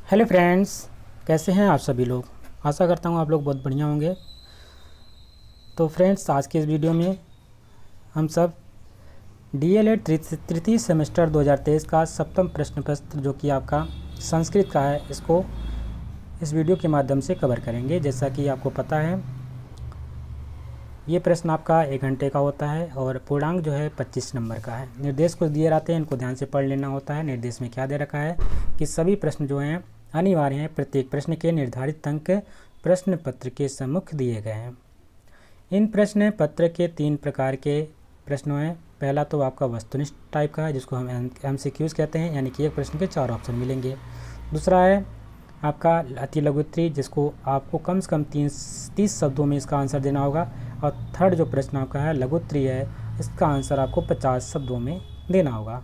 Hello friends, कैसे हैं आप सभी लोग। आशा करता हूँ आप लोग बहुत बढ़िया होंगे। तो फ्रेंड्स, आज के इस वीडियो में हम सब डीएलएड तृतीय सेमेस्टर 2023 का सप्तम प्रश्न पत्र जो कि आपका संस्कृत का है, इसको इस वीडियो के माध्यम से कवर करेंगे। जैसा कि आपको पता है, ये प्रश्न आपका 1 घंटे का होता है और पूर्णांक जो है 25 नंबर का है। निर्देश कुछ दिए रहते हैं, इनको ध्यान से पढ़ लेना होता है। निर्देश में क्या दे रखा है कि सभी प्रश्न जो हैं अनिवार्य हैं। प्रत्येक प्रश्न के निर्धारित अंक प्रश्न पत्र के सम्मुख दिए गए हैं। इन प्रश्न पत्र के 3 प्रकार के प्रश्न हैं। पहला तो आपका वस्तुनिष्ठ टाइप का है, जिसको हम MCQs कहते हैं, यानी कि एक प्रश्न के 4 ऑप्शन मिलेंगे। दूसरा है आपका अति लघु उत्तरीय, जिसको आपको कम से कम 30 शब्दों में इसका आंसर देना होगा। और थर्ड जो प्रश्न आपका है लघु उत्तरीय है, इसका आंसर आपको 50 शब्दों में देना होगा।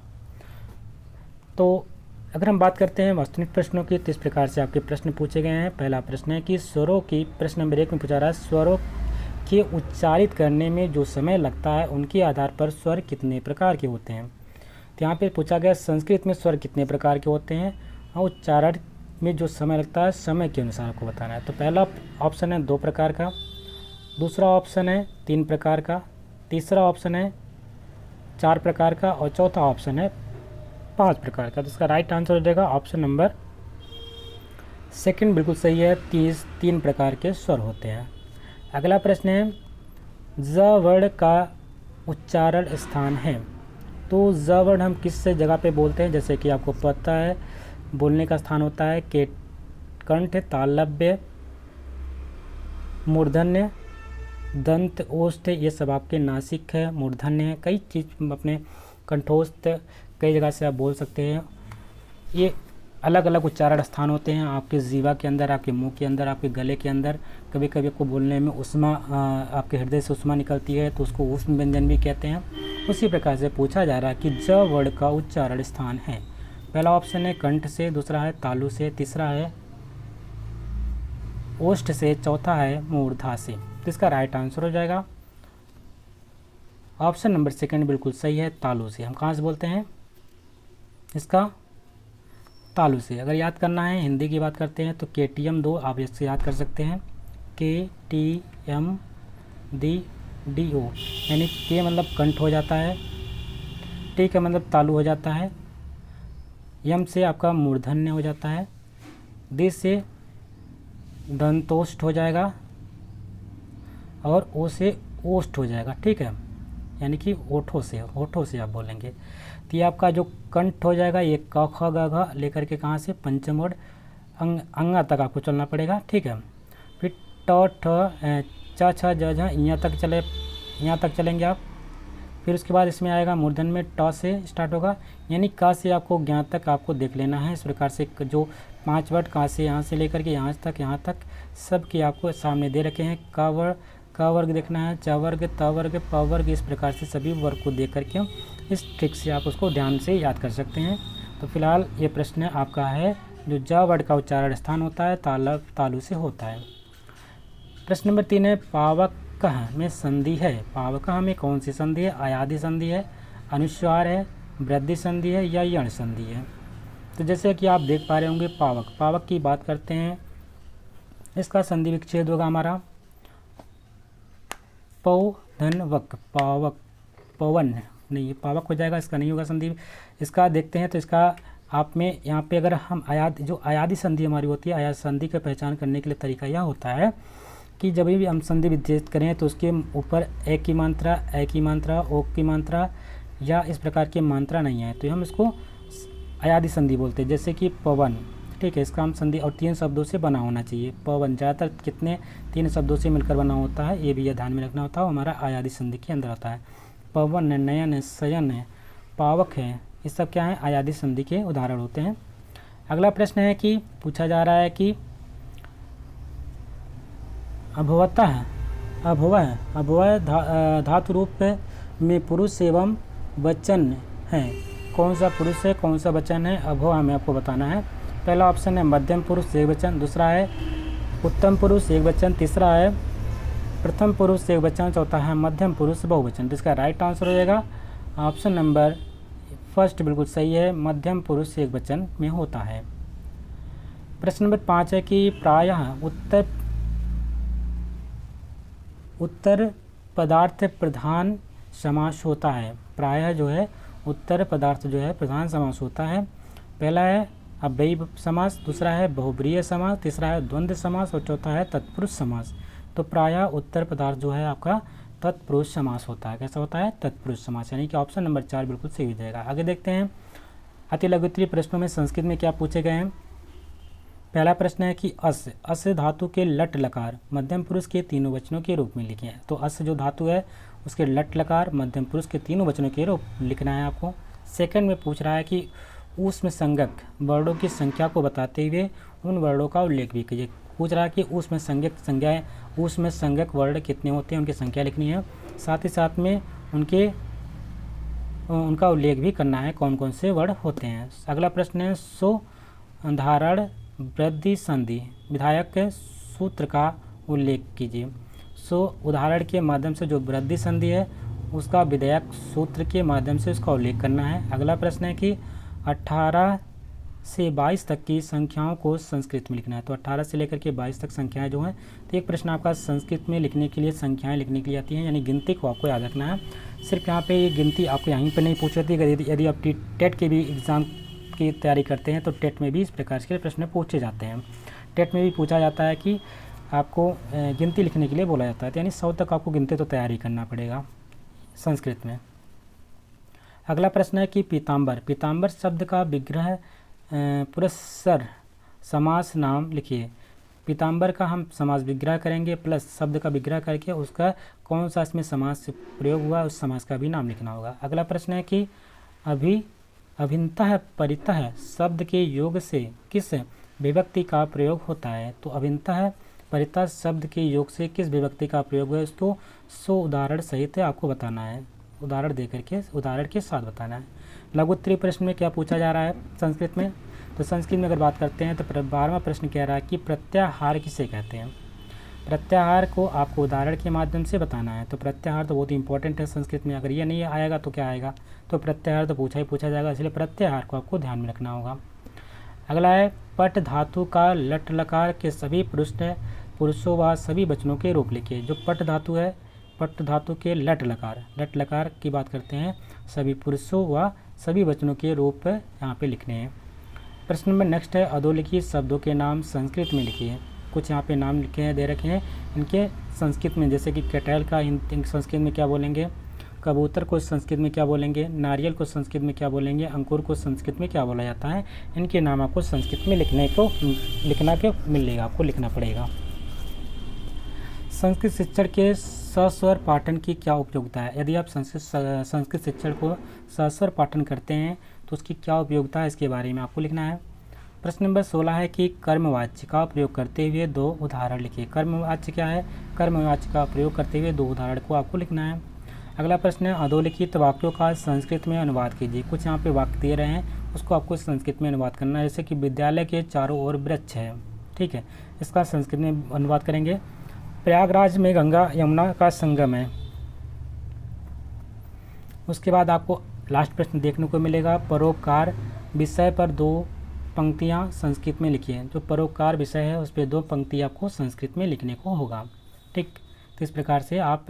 तो अगर हम बात करते हैं वस्तुनिष्ठ प्रश्नों की, तो इस प्रकार से आपके प्रश्न पूछे गए हैं। पहला प्रश्न है कि स्वरों की, प्रश्न नंबर 1 में पूछा रहा है, स्वरों के उच्चारित करने में जो समय लगता है उनके आधार पर स्वर कितने प्रकार के होते हैं। तो यहाँ पे पूछा गया संस्कृत में स्वर कितने प्रकार के होते हैं और उच्चारण में जो समय लगता है समय के अनुसार आपको बताना है। तो पहला ऑप्शन है 2 प्रकार का, दूसरा ऑप्शन है 3 प्रकार का, तीसरा ऑप्शन है 4 प्रकार का और चौथा ऑप्शन है 5 प्रकार का। तो इसका राइट आंसर हो जाएगा ऑप्शन नंबर सेकंड, बिल्कुल सही है। 3 प्रकार के स्वर होते हैं। अगला प्रश्न है ज वर्ण का उच्चारण स्थान है। तो ज वर्ण हम किस जगह पे बोलते हैं, जैसे कि आपको पता है बोलने का स्थान होता है के कंठ, तालव्य, मूर्धन्य, दंत, ओष्ठ, ये सब आपके नासिक है, मूर्धन्य है। कई चीज़ अपने कंठोस्थ कई जगह से आप बोल सकते हैं। ये अलग अलग उच्चारण स्थान होते हैं आपके जीवा के अंदर, आपके मुंह के अंदर, आपके गले के अंदर। कभी कभी आपको बोलने में उष्मा, आपके हृदय से उष्मा निकलती है, तो उसको उष्ण व्यंजन भी कहते हैं। उसी प्रकार से पूछा जा रहा है कि ज वर्ण का उच्चारण स्थान है। पहला ऑप्शन है कंठ से, दूसरा है तालु से, तीसरा है ओष्ठ से, चौथा है मूर्धा से। तो इसका राइट आंसर हो जाएगा ऑप्शन नंबर सेकंड, बिल्कुल सही है, तालु से। हम कहाँ से बोलते हैं इसका, तालु से। अगर याद करना है, हिंदी की बात करते हैं तो KTM 2 आप इससे याद कर सकते हैं, KTM DO, यानी के मतलब कंठ हो जाता है, टी का मतलब तालु हो जाता है, यम से आपका मूर्धन्य हो जाता है, दी से दंतोष्ठ हो जाएगा और ओ से ओष्ठ हो जाएगा। ठीक है, यानी कि ओठों से आप बोलेंगे। तो ये आपका जो कंठ हो जाएगा, ये क ख ग घ लेकर के कहाँ से पंचम वर्ड अंगा तक आपको चलना पड़ेगा। ठीक है, फिर ट ठ च छ ज झ यहाँ तक चलेंगे आप। फिर उसके बाद इसमें आएगा मूर्धन में ट से स्टार्ट होगा, यानी क से आपको ज्ञान तक आपको देख लेना है। इस प्रकार से जो 5 वर्ड क से यहाँ से लेकर के यहाँ तक सब के आपको सामने दे रखे हैं। क वर्ग देखना है, च वर्ग, त वर्ग, प वर्ग, इस प्रकार से सभी वर्ग को देख करके इस ट्रिक से आप उसको ध्यान से याद कर सकते हैं। तो फिलहाल ये प्रश्न आपका है जो ज वर्ड का उच्चारण स्थान होता है तालु से होता है। प्रश्न नंबर 3 है पावकः में संधि है। पावकः में कौन सी संधि है, अयादि संधि है, अनुस्वार है, वृद्धि संधि है या यण संधि है। तो जैसे कि आप देख पा रहे होंगे पावक की बात करते हैं, इसका संधि विच्छेद होगा हमारा पौधनवक, पावक, पवन नहीं, पावक हो जाएगा, इसका नहीं होगा संधि। इसका देखते हैं तो इसका आप में यहाँ पे अगर हम अयादि संधि हमारी होती है, अयादि संधि का पहचान करने के लिए तरीका यह होता है कि जब भी हम संधि विच्छेद करें तो उसके ऊपर ए की मात्रा, ओ की मात्रा या इस प्रकार की मात्रा नहीं है, तो हम इसको अयादि संधि बोलते हैं। जैसे कि पवन, ठीक है, इसका हम संधि और 3 शब्दों से बना होना चाहिए। पवन ज़्यादातर कितने 3 शब्दों से मिलकर बना होता है, ये भी यह ध्यान में रखना होता है, हमारा अयादि संधि के अंदर आता है। पवन है, नयन है, शयन है, पावक है, ये सब क्या है, अयादि संधि के उदाहरण होते हैं। अगला प्रश्न है कि पूछा जा रहा है कि अभवः धातु रूप में पुरुष एवं वचन है। कौन सा पुरुष है, कौन सा वचन है, अभव हमें आपको बताना है। पहला ऑप्शन है मध्यम पुरुष एक वचन, दूसरा है उत्तम पुरुष एक वचन, तीसरा है प्रथम पुरुष एक वचन, चौथा है मध्यम पुरुष बहुवचन। तो इसका राइट आंसर हो जाएगा ऑप्शन नंबर फर्स्ट, बिल्कुल सही है, मध्यम पुरुष एक वचन में होता है। प्रश्न नंबर 5 है कि प्रायः उत्तर पदार्थ प्रधान समास होता है। प्रायः जो है उत्तर पदार्थ जो है प्रधान समास होता है। पहला है अव्ययी समास, दूसरा है बहुब्रीहि समास, तीसरा है द्वंद्व समास और चौथा है तत्पुरुष समास। तो प्रायः उत्तर पदार्थ जो है आपका तत्पुरुष समास होता है। कैसा होता है? तत्पुरुष समास, यानी कि ऑप्शन नंबर 4 बिल्कुल सही हो जाएगा। आगे देखते हैं अति लघु उत्तरीय प्रश्नों में संस्कृत में क्या पूछे गए हैं। पहला प्रश्न है कि अस धातु के लट लकार मध्यम पुरुष के तीनों वचनों के रूप में लिखे हैं। तो अस जो धातु है उसके लट लकार मध्यम पुरुष के तीनों वचनों के रूप लिखना है आपको। सेकंड में पूछ रहा है कि ऊष्म संज्ञक वर्णों की संख्या को बताते हुए उन वर्णों का उल्लेख भी कीजिए। पूछ रहा है कि ऊष्म संज्ञक संज्ञाएँ, ऊष्म संज्ञक वर्ण कितने होते हैं, उनकी संख्या लिखनी है। साथ ही साथ में उनका उल्लेख भी करना है, कौन कौन से वर्ण होते हैं। अगला प्रश्न है सोधारण वृद्धि संधि विधायक सूत्र का उल्लेख कीजिए। उदाहरण के माध्यम से जो वृद्धि संधि है उसका विधायक सूत्र के माध्यम से उसका उल्लेख करना है। अगला प्रश्न है कि 18 से 22 तक की संख्याओं को संस्कृत में लिखना है। तो 18 से लेकर के 22 तक संख्याएं जो हैं, तो एक प्रश्न आपका संस्कृत में लिखने के लिए संख्याएं लिखने के लिए आती हैं, यानी गिनती को आपको याद रखना है। सिर्फ यहाँ पे ये गिनती आपको यहीं पर नहीं पूछ रही थी। यदि आप टेट के भी एग्ज़ाम की तैयारी करते हैं तो टेट में भी इस प्रकार के प्रश्न पूछे जाते हैं। टेट में भी पूछा जाता है कि आपको गिनती लिखने के लिए बोला जाता है, तो यानी 100 तक आपको गिनती तो तैयारी करना पड़ेगा संस्कृत में। अगला प्रश्न है कि पीताम्बर शब्द का विग्रह पुरस्सर समास नाम लिखिए। पीताम्बर का हम समास विग्रह करेंगे प्लस शब्द का विग्रह करके उसका कौन सा इसमें समास प्रयोग हुआ उस समास का भी नाम लिखना होगा। अगला प्रश्न है कि अभिन्नतः परितः शब्द के योग से किस विभक्ति का प्रयोग होता है। तो अभिन्नतः परितः शब्द के योग से किस विभक्ति का प्रयोग है उसको उदाहरण सहित आपको बताना है, उदाहरण दे करके उदाहरण के साथ बताना है। लघु उत्तरीय प्रश्न में क्या पूछा जा रहा है संस्कृत में। तो संस्कृत में अगर बात करते हैं तो 12वां प्रश्न कह रहा है कि प्रत्याहार किसे कहते हैं। प्रत्याहार को आपको उदाहरण के माध्यम से बताना है। तो प्रत्याहार तो बहुत ही इंपॉर्टेंट है संस्कृत में, अगर ये नहीं आएगा तो क्या आएगा, तो प्रत्याहार तो पूछा जाएगा, इसलिए प्रत्याहार को आपको ध्यान में रखना होगा। अगला है पट धातु का लट लकार के सभी पुरुषों व सभी वचनों के रूप लिखिए। जो पट धातु है, पट धातु के लट लकार की बात करते हैं, सभी पुरुषों व सभी वचनों के रूप यहाँ पे लिखने हैं। प्रश्न नंबर नेक्स्ट है अधोलिखित शब्दों के नाम संस्कृत में लिखिए। कुछ यहाँ पे नाम लिखे हैं, दे रखे हैं इनके संस्कृत में, जैसे कि कटहल का संस्कृत में क्या बोलेंगे, कबूतर को संस्कृत में क्या बोलेंगे, नारियल को संस्कृत में क्या बोलेंगे, अंकुर को संस्कृत में क्या बोला जाता है। इनके नाम आपको संस्कृत में लिखना के मिलेगा, आपको लिखना पड़ेगा। संस्कृत शिक्षण के सस्वर पाठन की क्या उपयोगिता है। यदि आप संस्कृत शिक्षण को सस्वर पाठन करते हैं तो उसकी क्या उपयोगिता है, इसके बारे में आपको लिखना है। प्रश्न नंबर 16 है कि कर्मवाच्य का प्रयोग करते हुए 2 उदाहरण लिखिए। कर्मवाच्य क्या है, कर्मवाच्य का प्रयोग करते हुए 2 उदाहरण को आपको लिखना है। अगला प्रश्न है अधोलिखित वाक्यों का संस्कृत में अनुवाद कीजिए। कुछ यहाँ पे वाक्य दे रहे हैं, उसको आपको संस्कृत में अनुवाद करना है। जैसे कि विद्यालय के चारों ओर वृक्ष है, ठीक है, इसका संस्कृत में अनुवाद करेंगे। प्रयागराज में गंगा यमुना का संगम है। उसके बाद आपको लास्ट प्रश्न देखने को मिलेगा परोपकार विषय पर 2 पंक्तियाँ संस्कृत में लिखिए। जो परोपकार विषय है उस पर 2 पंक्ति आपको संस्कृत में लिखने को होगा, ठीक। तो इस प्रकार से आप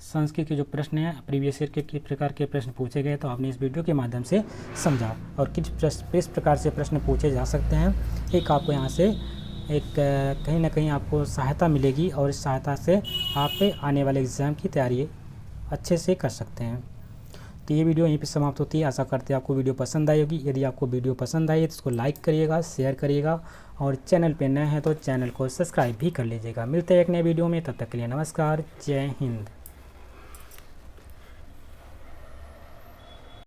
संस्कृत के जो प्रश्न हैं प्रीवियस ईयर के किस प्रकार के प्रश्न पूछे गए तो आपने इस वीडियो के माध्यम से समझा, और किस प्रकार से प्रश्न पूछे जा सकते हैं। एक आपको यहाँ से एक कहीं ना कहीं आपको सहायता मिलेगी, और इस सहायता से आप आने वाले एग्ज़ाम की तैयारी अच्छे से कर सकते हैं। तो ये वीडियो यहीं पे समाप्त होती है। आशा करते हैं आपको वीडियो पसंद आई होगी। यदि आपको वीडियो पसंद आई है तो इसको लाइक करिएगा, शेयर करिएगा, और चैनल पे नए हैं तो चैनल को सब्सक्राइब भी कर लीजिएगा। मिलते हैं एक नए वीडियो में, तब तक के लिए नमस्कार, जय हिंद।